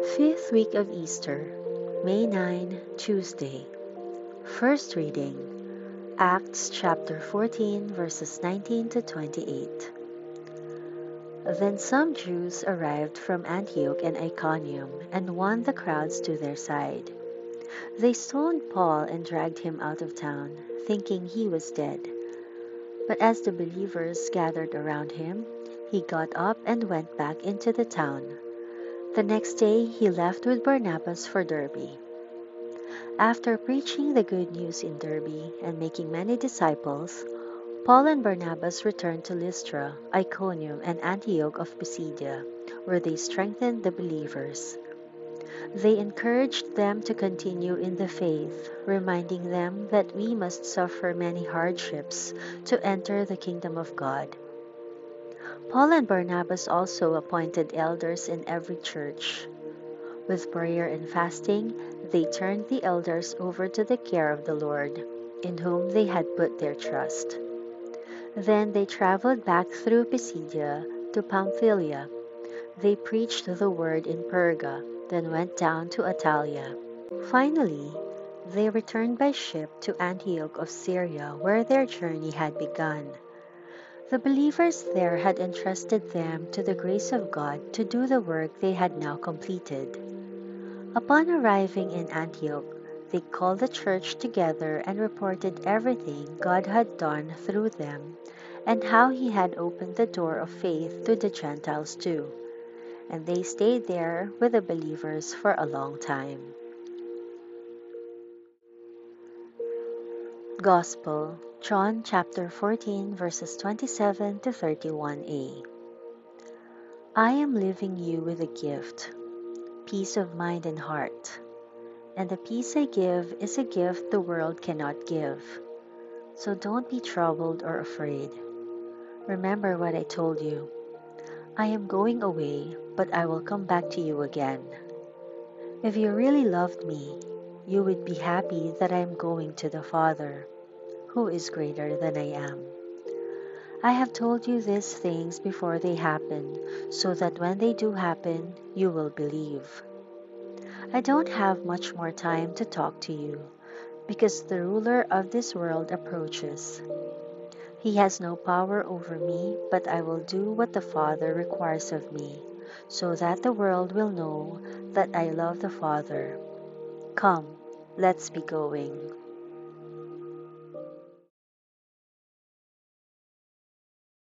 Fifth week of Easter, May 9, Tuesday. First reading, Acts chapter 14, verses 19 to 28. Then some Jews arrived from Antioch and Iconium and won the crowds to their side. They stoned Paul and dragged him out of town, thinking he was dead. But as the believers gathered around him, he got up and went back into the town. The next day he left with Barnabas for Derbe. After preaching the good news in Derbe and making many disciples, Paul and Barnabas returned to Lystra, Iconium, and Antioch of Pisidia, where they strengthened the believers. They encouraged them to continue in the faith, reminding them that we must suffer many hardships to enter the kingdom of God. Paul and Barnabas also appointed elders in every church. With prayer and fasting, they turned the elders over to the care of the Lord, in whom they had put their trust. Then they traveled back through Pisidia to Pamphylia. They preached the word in Perga, then went down to Attalia. Finally, they returned by ship to Antioch of Syria, where their journey had begun. The believers there had entrusted them to the grace of God to do the work they had now completed. Upon arriving in Antioch, they called the church together and reported everything God had done through them, and how he had opened the door of faith to the Gentiles too. And they stayed there with the believers for a long time. Gospel, John chapter 14, verses 27 to 31a. I am leaving you with a gift, peace of mind and heart. And the peace I give is a gift the world cannot give. So don't be troubled or afraid. Remember what I told you. I am going away, but I will come back to you again. If you really loved me, you would be happy that I am going to the Father, who is greater than I am. I have told you these things before they happen, so that when they do happen, you will believe. I don't have much more time to talk to you, because the ruler of this world approaches. He has no power over me, but I will do what the Father requires of me, so that the world will know that I love the Father. Come, let's be going.